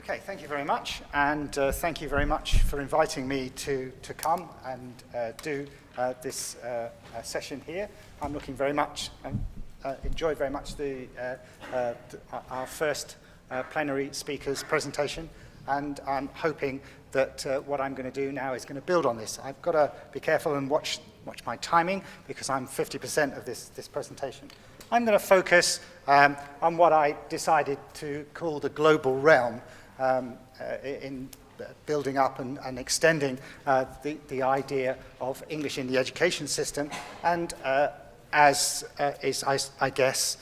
Okay, thank you very much, and thank you very much for inviting me to come and do this session here. I'm looking very much and enjoyed very much our first plenary speaker's presentation, and I'm hoping that what I'm going to do now is going to build on this. I've got to be careful and watch my timing because I'm 50% of this presentation. I'm going to focus on what I decided to call the global realm in building up and extending the idea of English in the education system. And as is, I guess,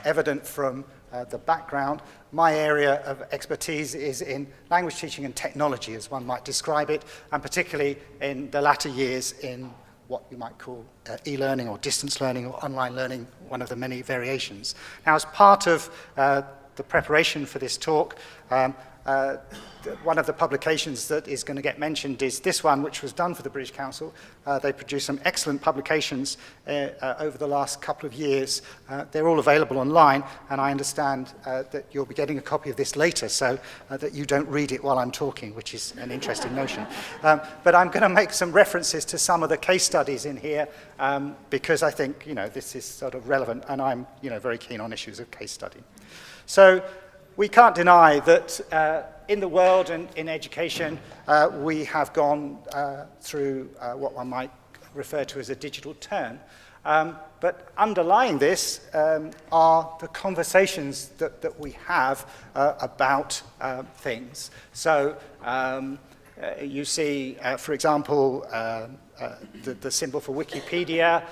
evident from the background, my area of expertise is in language teaching and technology, as one might describe it, and particularly in the latter years in what you might call e-learning or distance learning or online learning, one of the many variations. Now, as part of the preparation for this talk, one of the publications that is going to get mentioned is this one, which was done for the British Council. They produced some excellent publications over the last couple of years. They're all available online, and I understand that you'll be getting a copy of this later, so that you don't read it while I'm talking, which is an interesting notion. But I'm going to make some references to some of the case studies in here, because I think this is sort of relevant, and I'm very keen on issues of case study. So we can't deny that in the world and in education, we have gone through what one might refer to as a digital turn. But underlying this are the conversations that we have about things. So you see, for example, the symbol for Wikipedia.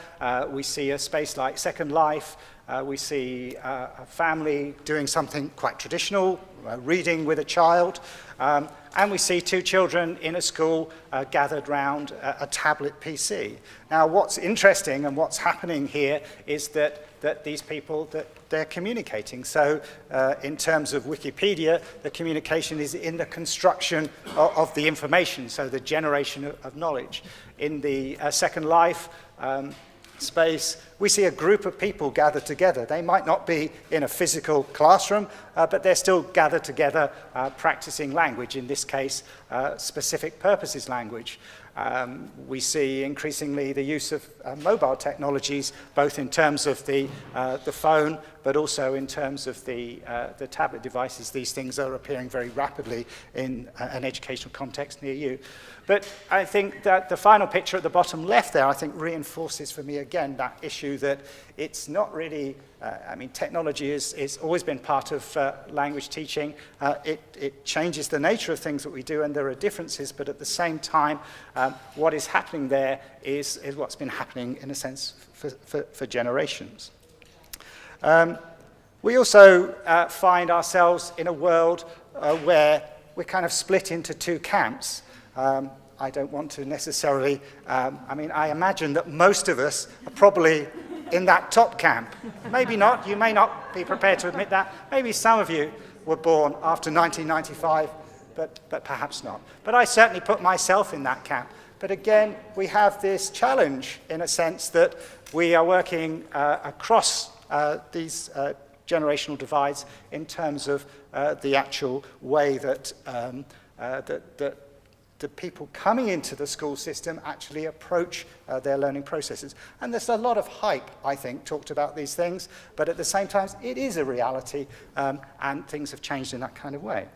We see a space like Second Life. We see a family doing something quite traditional, reading with a child, and we see two children in a school gathered round a tablet PC. Now, what's interesting and what's happening here is that these people, they're communicating. So in terms of Wikipedia, the communication is in the construction of the information, so the generation of knowledge. In the Second Life space, we see a group of people gathered together. They might not be in a physical classroom, but they're still gathered together practicing language, in this case, specific purposes language. We see increasingly the use of mobile technologies, both in terms of the phone, but also in terms of the tablet devices. These things are appearing very rapidly in an educational context near you. But I think that the final picture at the bottom left there, I think, reinforces for me again that issue that it's not really, technology has always been part of language teaching. It changes the nature of things that we do, and there are differences, but at the same time, what is happening there is what's been happening, in a sense, for generations. We also find ourselves in a world where we're kind of split into two camps. I don't want to necessarily, I imagine that most of us are probably in that top camp. Maybe not, you may not be prepared to admit that. Maybe some of you were born after 1995, but perhaps not. But I certainly put myself in that camp. But again, we have this challenge in a sense that we are working across these generational divides in terms of the actual way that the people coming into the school system actually approach their learning processes. And there's a lot of hype, I think, talked about these things, but at the same time, it is a reality, and things have changed in that kind of way.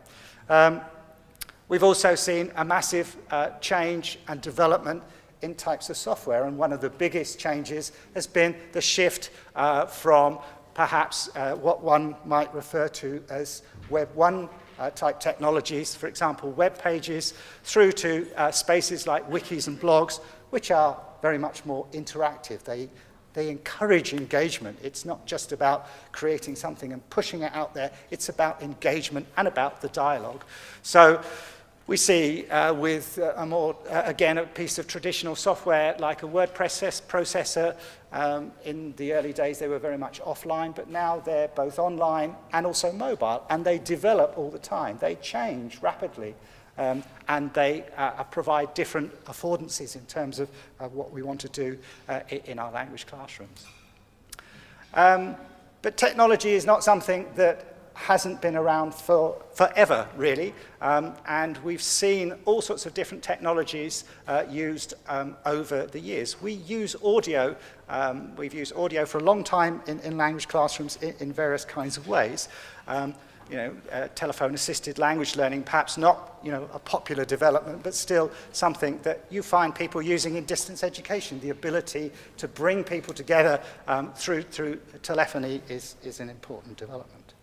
We've also seen a massive change and development in types of software, and one of the biggest changes has been the shift from perhaps what one might refer to as Web 1 type technologies, for example, web pages, through to spaces like wikis and blogs, which are very much more interactive. They encourage engagement. It's not just about creating something and pushing it out there. It's about engagement and about the dialogue. So we see with again, a piece of traditional software like a word processor. In the early days, they were very much offline, but now they're both online and also mobile, and they develop all the time. They change rapidly, and they provide different affordances in terms of what we want to do in our language classrooms. But technology is not something that hasn't been around forever, really, and we've seen all sorts of different technologies used over the years. We use audio. We've used audio for a long time in language classrooms in various kinds of ways. Telephone-assisted language learning, perhaps not, a popular development, but still something that you find people using in distance education. The ability to bring people together through telephony is an important development.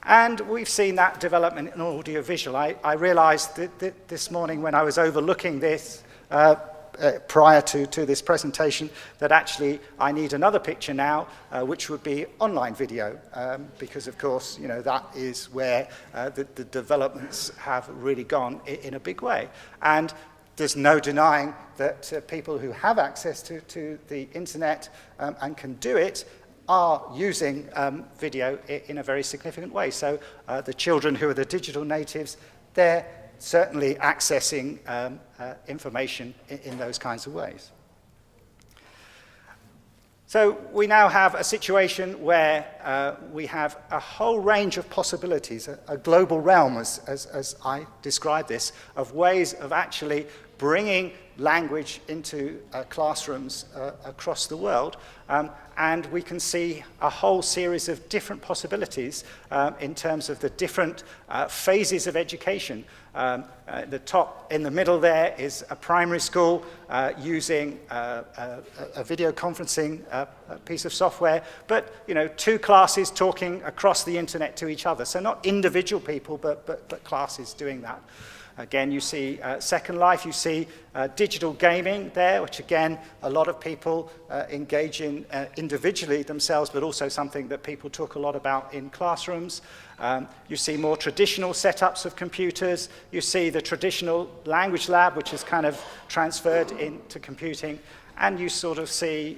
And we've seen that development in audiovisual. I realized that this morning when I was overlooking this, prior to this presentation, that actually I need another picture now, which would be online video, because of course, that is where the developments have really gone in a big way. And there's no denying that people who have access to the internet and can do it are using video in a very significant way. So the children who are the digital natives, they're certainly accessing information in those kinds of ways. So we now have a situation where we have a whole range of possibilities, a global realm, as I describe this, of ways of actually bringing language into classrooms across the world. And we can see a whole series of different possibilities in terms of the different phases of education. The top in the middle there is a primary school using a video conferencing piece of software, but two classes talking across the internet to each other. So not individual people, but classes doing that. Again, you see Second Life, you see digital gaming there, which again, a lot of people engage in individually themselves, but also something that people talk a lot about in classrooms. You see more traditional setups of computers. You see the traditional language lab, which is kind of transferred into computing. And you sort of see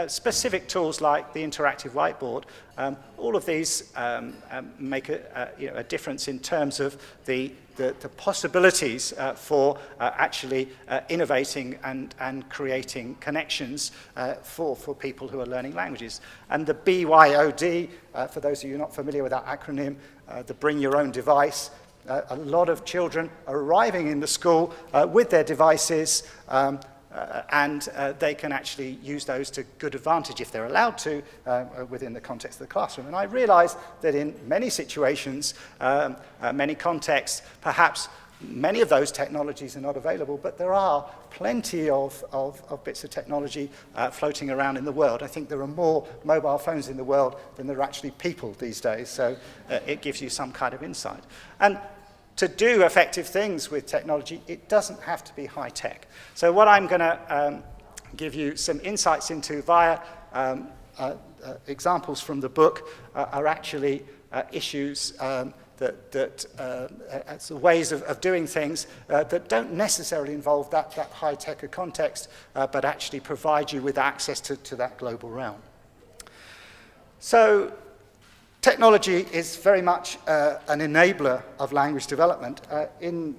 specific tools like the interactive whiteboard. All of these make a difference in terms of the possibilities for actually innovating and creating connections for people who are learning languages. And the BYOD, for those of you not familiar with that acronym, the Bring Your Own Device, a lot of children are arriving in the school with their devices, and they can actually use those to good advantage if they're allowed to within the context of the classroom. And I realize that in many situations, many contexts, perhaps many of those technologies are not available, but there are plenty of bits of technology floating around in the world. I think there are more mobile phones in the world than there are actually people these days, so it gives you some kind of insight. And to do effective things with technology, it doesn't have to be high tech. So what I'm going to give you some insights into via examples from the book are actually issues ways of doing things that don't necessarily involve that high tech context, but actually provide you with access to that global realm. So technology is very much an enabler of language development. In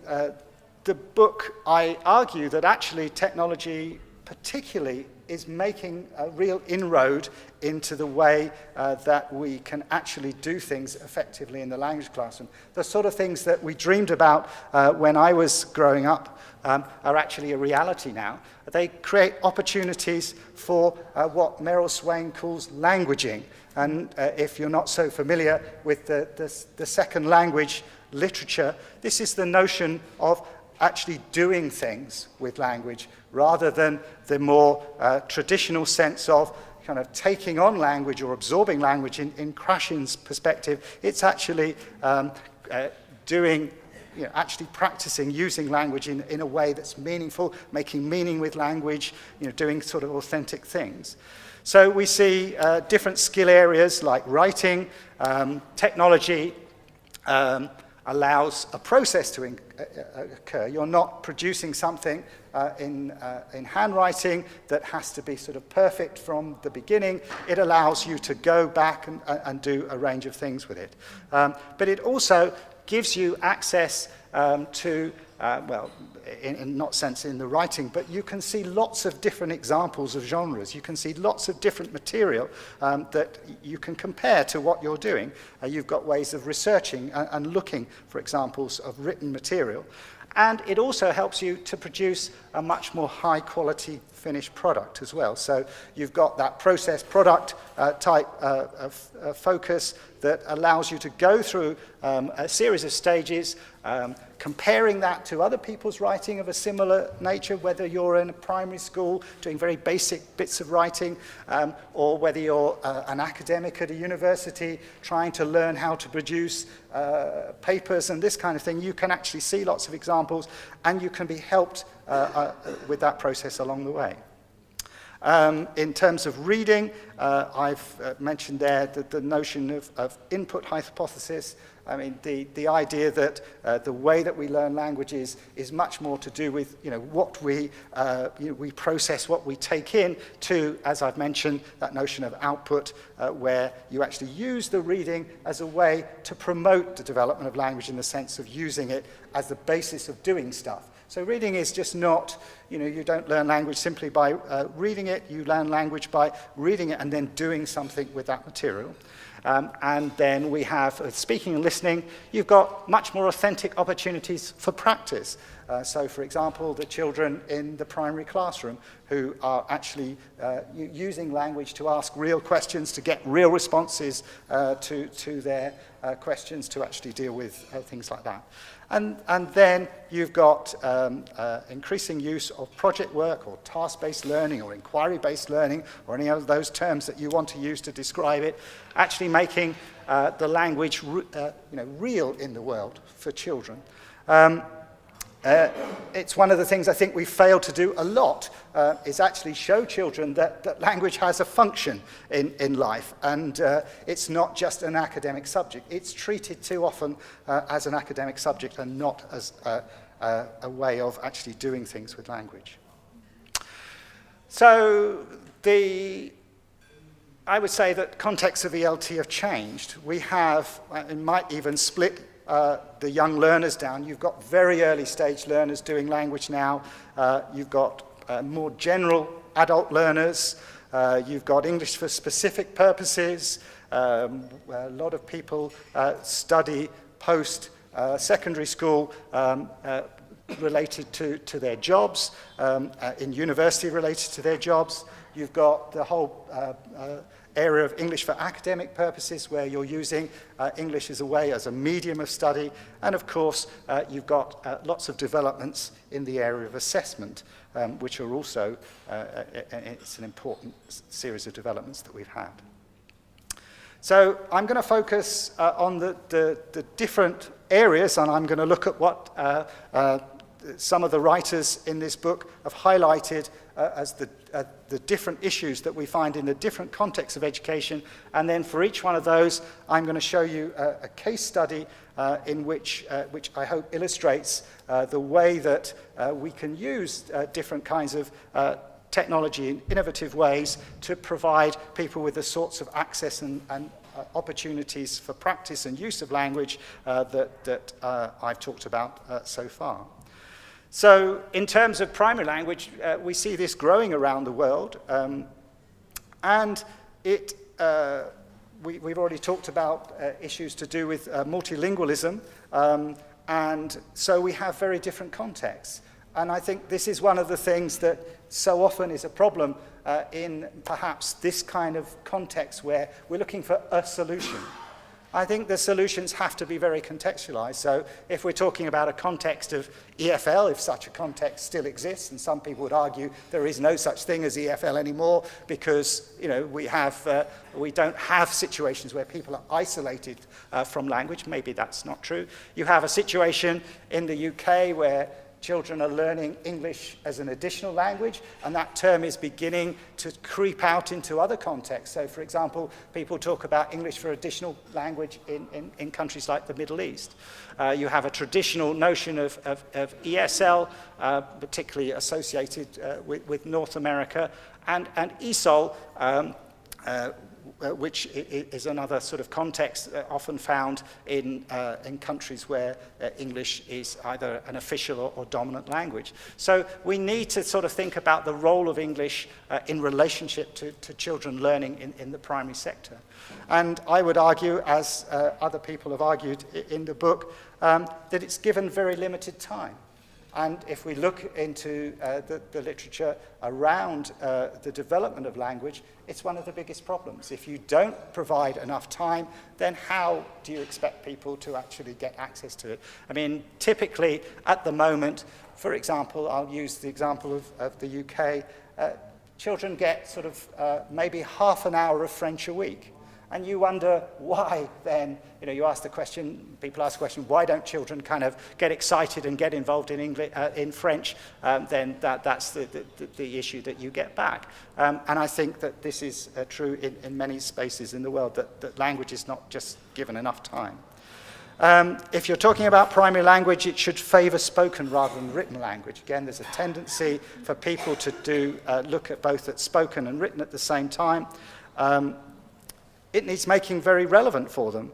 the book, I argue that actually technology particularly is making a real inroad into the way that we can actually do things effectively in the language classroom. The sort of things that we dreamed about when I was growing up are actually a reality now. They create opportunities for what Merrill Swain calls languaging. And if you're not so familiar with the second language literature, this is the notion of actually doing things with language rather than the more traditional sense of kind of taking on language or absorbing language in Krashen's perspective. It's actually actually practicing using language in a way that's meaningful, making meaning with language, doing sort of authentic things. So we see different skill areas like writing. Technology allows a process to occur. You're not producing something in handwriting that has to be sort of perfect from the beginning. It allows you to go back and do a range of things with it. But it also gives you access to well, in not sense in the writing, but you can see lots of different examples of genres. You can see lots of different material that you can compare to what you're doing. You've got ways of researching and looking for examples of written material. And it also helps you to produce a much more high-quality finished product as well. So you've got that process product type focus that allows you to go through a series of stages, comparing that to other people's writing of a similar nature, whether you're in a primary school doing very basic bits of writing, or whether you're an academic at a university trying to learn how to produce papers and this kind of thing. You can actually see lots of examples, and you can be helped with that process along the way. In terms of reading, I've mentioned there the notion of input hypothesis. I mean, the idea that the way that we learn languages is much more to do with, what we process, what we take in, to, as I've mentioned, that notion of output, where you actually use the reading as a way to promote the development of language in the sense of using it as the basis of doing stuff. So reading is just not, you don't learn language simply by reading it. You learn language by reading it and then doing something with that material. And then we have speaking and listening. You've got much more authentic opportunities for practice. So, for example, the children in the primary classroom who are actually using language to ask real questions, to get real responses to their questions, to actually deal with things like that. And then you've got increasing use of project work or task-based learning or inquiry-based learning or any of those terms that you want to use to describe it, actually making the language real in the world for children. It's one of the things I think we fail to do a lot, is actually show children that language has a function in life, and it's not just an academic subject. It's treated too often as an academic subject and not as a way of actually doing things with language. So I would say that contexts of ELT have changed. We have, it might even split the young learners down. You've got very early stage learners doing language now. You've got more general adult learners. You've got English for specific purposes. A lot of people study post-secondary school related to their jobs, in university related to their jobs. You've got the whole area of English for academic purposes, where you're using English as a medium of study. And of course, you've got lots of developments in the area of assessment, which are also, it's an important series of developments that we've had. So I'm going to focus on the different areas, and I'm going to look at what some of the writers in this book have highlighted as the different issues that we find in the different contexts of education. And then for each one of those, I'm going to show you a case study in which I hope illustrates the way that we can use different kinds of technology in innovative ways to provide people with the sorts of access and opportunities for practice and use of language that I've talked about so far. So in terms of primary language, we see this growing around the world, and we've already talked about issues to do with multilingualism, and so we have very different contexts. And I think this is one of the things that so often is a problem in perhaps this kind of context where we're looking for a solution. I think the solutions have to be very contextualized. So if we're talking about a context of EFL, if such a context still exists, and some people would argue there is no such thing as EFL anymore because we don't have situations where people are isolated from language. Maybe that's not true. You have a situation in the UK where children are learning English as an additional language, and that term is beginning to creep out into other contexts. So, for example, people talk about English for additional language in countries like the Middle East. You have a traditional notion of ESL, particularly associated with North America, and ESOL, which is another sort of context often found in countries where English is either an official or dominant language. So we need to sort of think about the role of English in relationship to children learning in the primary sector. And I would argue, as other people have argued in the book, that it's given very limited time. And if we look into the literature around the development of language, it's one of the biggest problems. If you don't provide enough time, then how do you expect people to actually get access to it? I mean, typically at the moment, for example, I'll use the example of the UK, children get sort of maybe half an hour of French a week. And you wonder why then, you ask the question, people ask the question, why don't children kind of get excited and get involved in English, in French? Then that's the issue that you get back. And I think that this is true in many spaces in the world, that language is not just given enough time. If you're talking about primary language, it should favor spoken rather than written language. Again, there's a tendency for people to look at both at spoken and written at the same time. It needs making very relevant for them.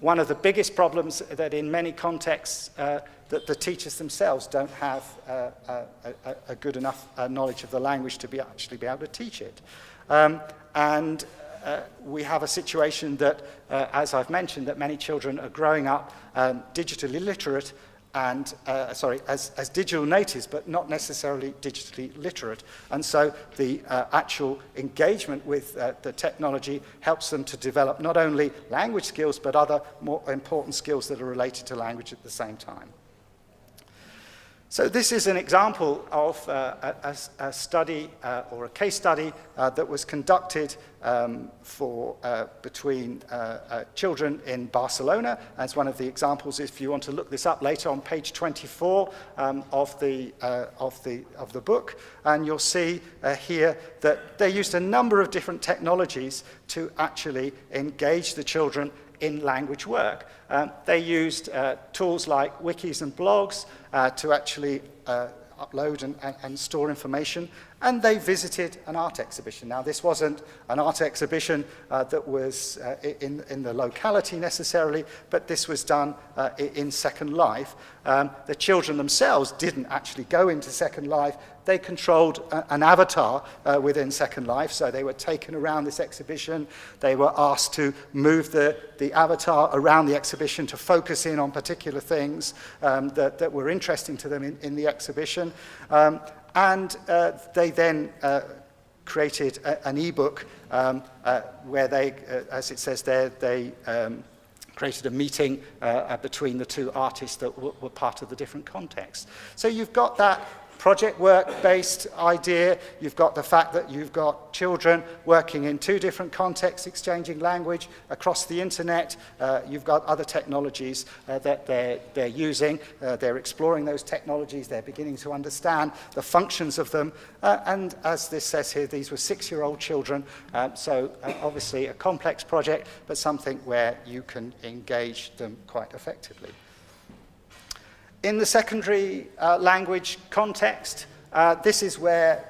One of the biggest problems that in many contexts that the teachers themselves don't have a good enough knowledge of the language to actually be able to teach it. And we have a situation that, as I've mentioned, that many children are growing up digitally literate and, as digital natives, but not necessarily digitally literate. And so the actual engagement with the technology helps them to develop not only language skills, but other more important skills that are related to language at the same time. So this is an example of a study or a case study that was conducted between children in Barcelona. As one of the examples, if you want to look this up later, on page 24 of the book, and you'll see here that they used a number of different technologies to actually engage the children in language work. They used tools like wikis and blogs to actually upload and store information, and they visited an art exhibition. Now, this wasn't an art exhibition that was in the locality necessarily, but this was done in Second Life. The children themselves didn't actually go into Second Life. They controlled an avatar within Second Life, so they were taken around this exhibition. They were asked to move the avatar around the exhibition to focus in on particular things that were interesting to them in the exhibition. And they then created an ebook where they, as it says there, they created a meeting between the two artists that were part of the different contexts. So you've got that project work-based idea. You've got the fact that you've got children working in two different contexts, exchanging language across the internet. You've got other technologies that they're using. They're exploring those technologies. They're beginning to understand the functions of them. And as this says here, these were 6-year-old children. So obviously a complex project, but something where you can engage them quite effectively. In the secondary language context, this is where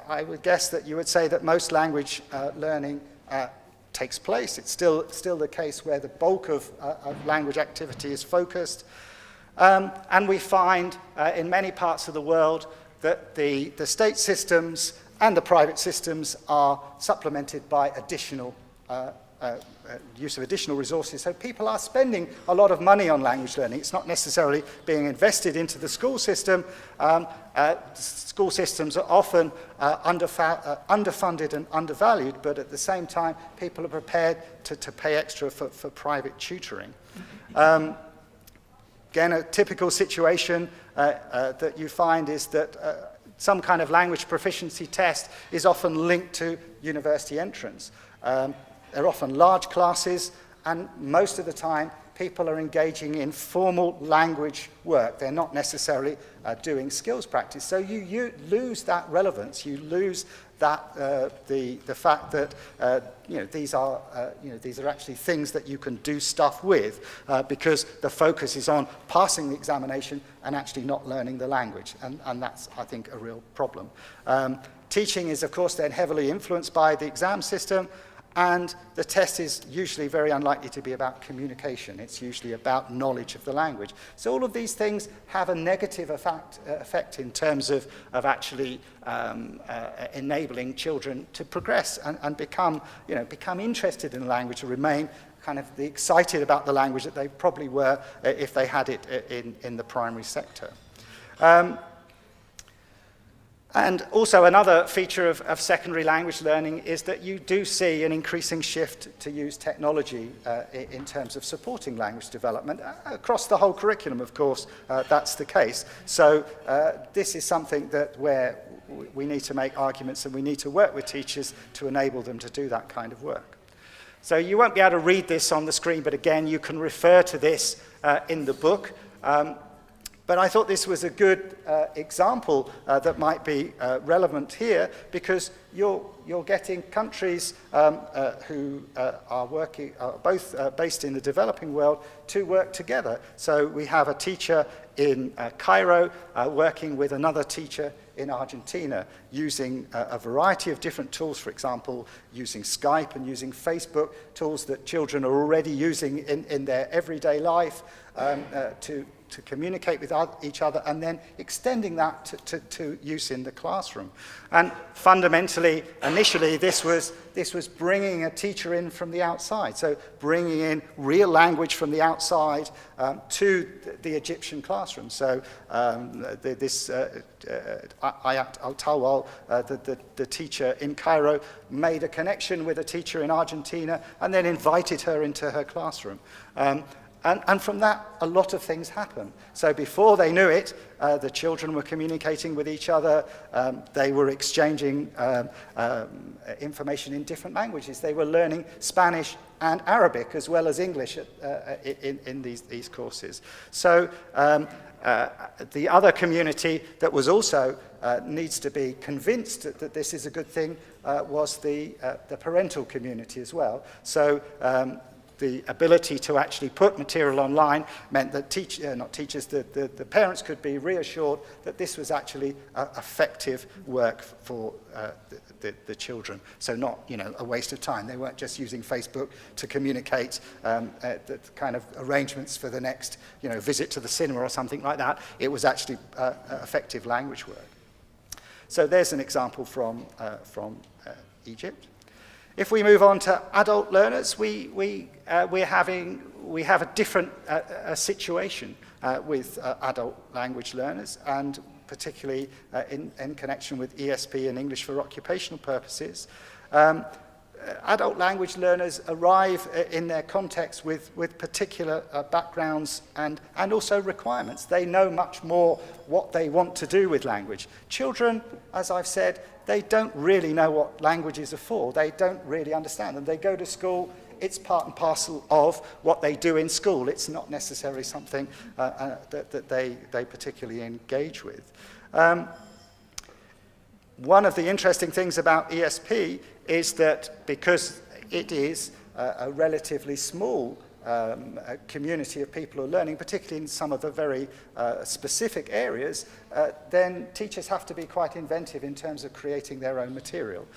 I would guess that you would say that most language learning takes place. It's still the case where the bulk of language activity is focused. And we find in many parts of the world that the state systems and the private systems are supplemented by additional use of additional resources. So people are spending a lot of money on language learning. It's not necessarily being invested into the school system. School systems are often underfunded and undervalued, but at the same time, people are prepared to pay extra for private tutoring. Again, a typical situation that you find is that some kind of language proficiency test is often linked to university entrance. They're often large classes, and most of the time, people are engaging in formal language work. They're not necessarily doing skills practice. So you lose that relevance. You lose that the fact that these are actually things that you can do stuff with because the focus is on passing the examination and actually not learning the language, and that's, I think, a real problem. Teaching is, of course, then heavily influenced by the exam system, and the test is usually very unlikely to be about communication. It's usually about knowledge of the language. So all of these things have a negative effect in terms of actually enabling children to progress and become interested in the language, to remain kind of excited about the language that they probably were if they had it in the primary sector. And also another feature of secondary language learning is that you do see an increasing shift to use technology in terms of supporting language development. Across the whole curriculum, of course, that's the case. So this is something where we need to make arguments, and we need to work with teachers to enable them to do that kind of work. So you won't be able to read this on the screen, but again, you can refer to this in the book. But I thought this was a good example that might be relevant here, because you're getting countries who are both based in the developing world to work together. So we have a teacher in Cairo working with another teacher in Argentina, using a variety of different tools, for example, using Skype and using Facebook, tools that children are already using in their everyday life to communicate with each other, and then extending that to use in the classroom. And fundamentally, initially, this was bringing a teacher in from the outside, so bringing in real language from the outside to the Egyptian classroom. So this Ayat Al-Tawal, the teacher in Cairo, made a connection with a teacher in Argentina and then invited her into her classroom. And from that, a lot of things happen. So before they knew it, the children were communicating with each other. They were exchanging information in different languages. They were learning Spanish and Arabic as well as English in these courses. So the other community that was also needs to be convinced that this is a good thing was the parental community as well. So the ability to actually put material online meant that the parents could be reassured that this was actually effective work for the children. So not, a waste of time. They weren't just using Facebook to communicate the kind of arrangements for the next, visit to the cinema or something like that. It was actually effective language work. So there's an example from Egypt. If we move on to adult learners, we have a different situation with adult language learners, and particularly in connection with ESP and English for occupational purposes. Adult language learners arrive in their context with particular backgrounds and also requirements. They know much more what they want to do with language. Children, as I've said, they don't really know what languages are for. They don't really understand them. They go to school, it's part and parcel of what they do in school. It's not necessarily something that they particularly engage with. One of the interesting things about ESP is that because it is a relatively small community of people who are learning, particularly in some of the very specific areas, then teachers have to be quite inventive in terms of creating their own material.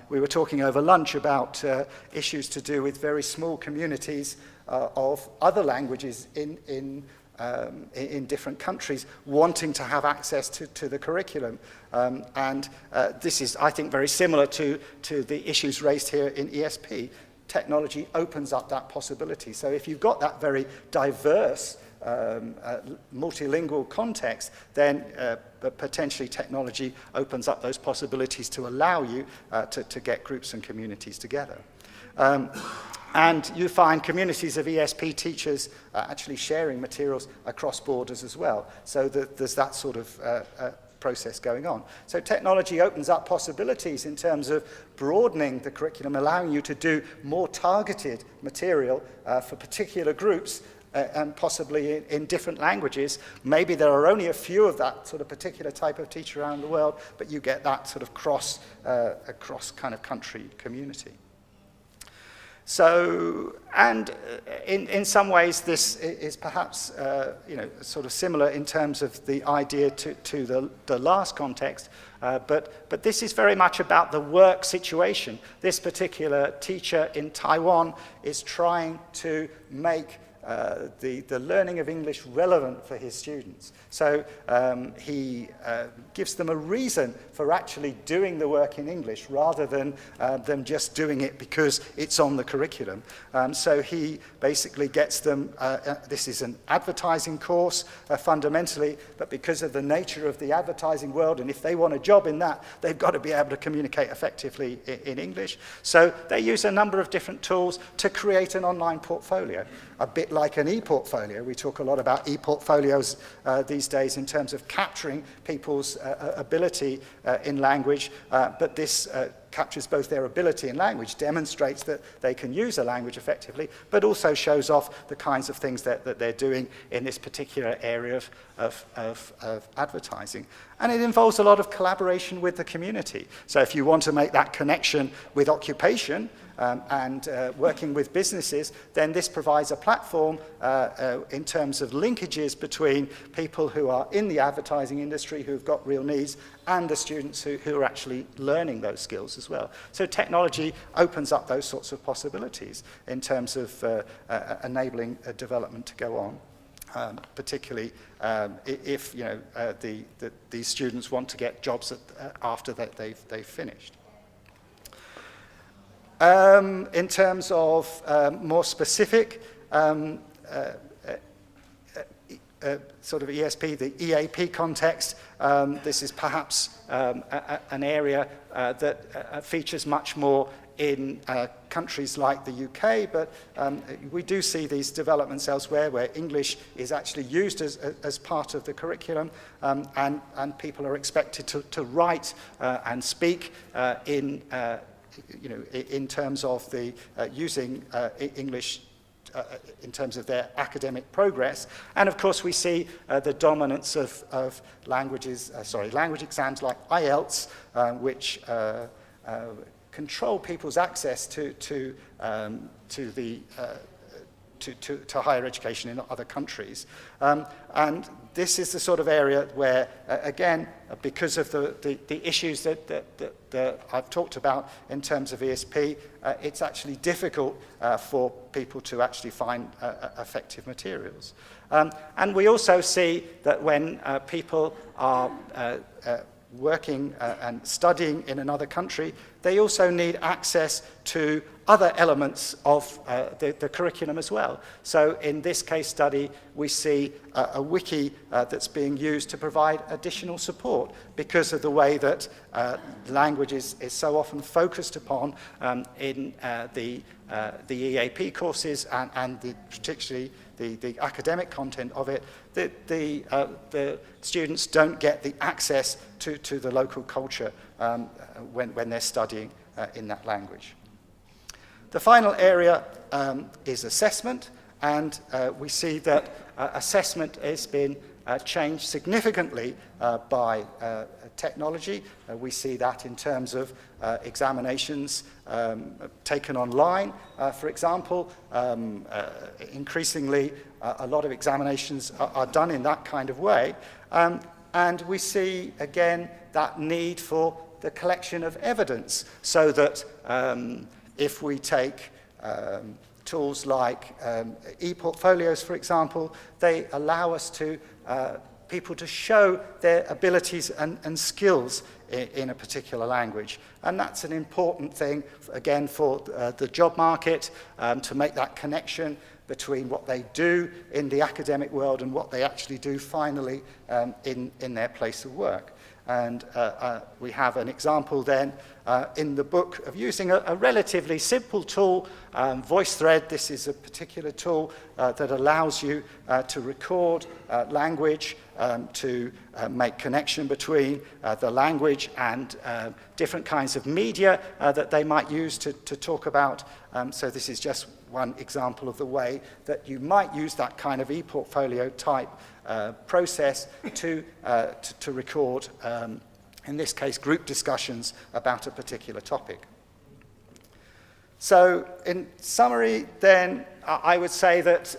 We were talking over lunch about issues to do with very small communities of other languages in different countries wanting to have access to the curriculum. And this is, I think, very similar to the issues raised here in ESP. Technology opens up that possibility. So if you've got that very diverse multilingual context, then potentially technology opens up those possibilities to allow you to get groups and communities together. And you find communities of ESP teachers actually sharing materials across borders as well. So there's that sort of process going on. So technology opens up possibilities in terms of broadening the curriculum, allowing you to do more targeted material for particular groups and possibly in different languages. Maybe there are only a few of that sort of particular type of teacher around the world, but you get that sort of across kind of country community. So, and in some ways, this is perhaps sort of similar in terms of the idea to the last context, but this is very much about the work situation. This particular teacher in Taiwan is trying to make the learning of English relevant for his students. So he gives them a reason for actually doing the work in English rather than them just doing it because it's on the curriculum. So he basically gets them, this is an advertising course fundamentally, but because of the nature of the advertising world, and if they want a job in that, they've got to be able to communicate effectively in English. So they use a number of different tools to create an online portfolio, a bit like an e-portfolio. We talk a lot about e-portfolios these days in terms of capturing people's ability in language, but this captures both their ability in language, demonstrates that they can use a language effectively, but also shows off the kinds of things that they're doing in this particular area of advertising. And it involves a lot of collaboration with the community. So if you want to make that connection with occupation, and working with businesses, then this provides a platform in terms of linkages between people who are in the advertising industry who've got real needs and the students who are actually learning those skills as well. So technology opens up those sorts of possibilities in terms of enabling development to go on. Particularly if these students want to get jobs after they've finished. In terms of more specific sort of ESP, the EAP context, this is perhaps an area that features much more in countries like the UK, but we do see these developments elsewhere where English is actually used as part of the curriculum, and people are expected to write and speak in terms of the using English in terms of their academic progress. And of course we see the dominance of language exams like IELTS, which control people's access to higher education in other countries. And this is the sort of area where, again, because of the issues that I've talked about in terms of ESP, it's actually difficult for people to actually find effective materials. And we also see that when people are working and studying in another country, they also need access to other elements of the curriculum as well. So in this case study, we see a wiki that's being used to provide additional support because of the way that language is so often focused upon in the EAP courses and particularly the academic content of it. The students don't get the access to the local culture when they're studying in that language. The final area is assessment, and we see that assessment has been changed significantly by technology. We see that in terms of examinations taken online, for example. Increasingly, a lot of examinations are done in that kind of way. And we see, again, that need for the collection of evidence so that if we take tools like e-portfolios, for example, they allow us to people to show their abilities and skills in a particular language. And that's an important thing, again, for the job market, to make that connection between what they do in the academic world and what they actually do finally in their place of work. And we have an example then in the book of using a relatively simple tool, VoiceThread. This is a particular tool that allows you to record language, to make connection between the language and different kinds of media that they might use to talk about. So this is just one example of the way that you might use that kind of e-portfolio type process to record, in this case, group discussions about a particular topic. So in summary, then, I would say that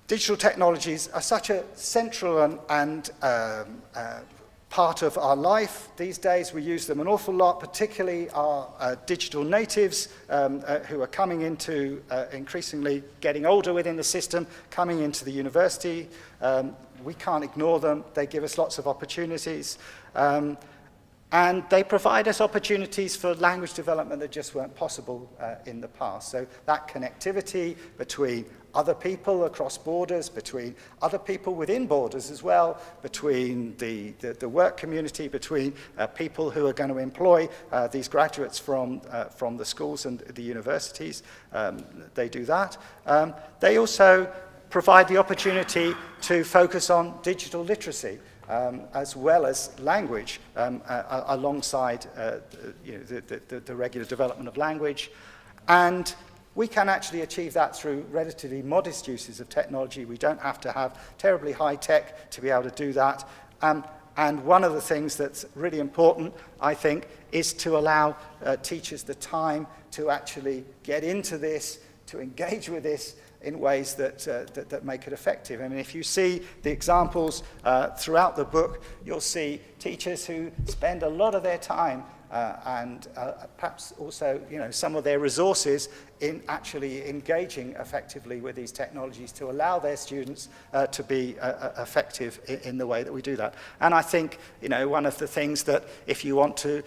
digital technologies are such a central and part of our life these days. We use them an awful lot, particularly our digital natives who are coming into, increasingly getting older within the system, coming into the university. We can't ignore them. They give us lots of opportunities. And they provide us opportunities for language development that just weren't possible in the past. So that connectivity between other people across borders, between other people within borders as well, between the work community, between people who are going to employ these graduates from the schools and the universities. They do that. They also provide the opportunity to focus on digital literacy. As well as language, alongside the regular development of language. And we can actually achieve that through relatively modest uses of technology. We don't have to have terribly high tech to be able to do that. And one of the things that's really important, I think, is to allow teachers the time to actually get into this, to engage with this, in ways that make it effective. I mean, if you see the examples throughout the book, you'll see teachers who spend a lot of their time and perhaps also, some of their resources in actually engaging effectively with these technologies to allow their students to be effective in the way that we do that. And I think, one of the things that if you want to,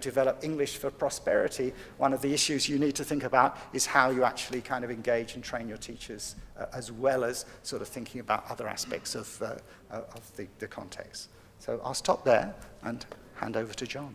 develop English for prosperity, one of the issues you need to think about is how you actually kind of engage and train your teachers, as well as sort of thinking about other aspects of the context. So I'll stop there and hand over to John.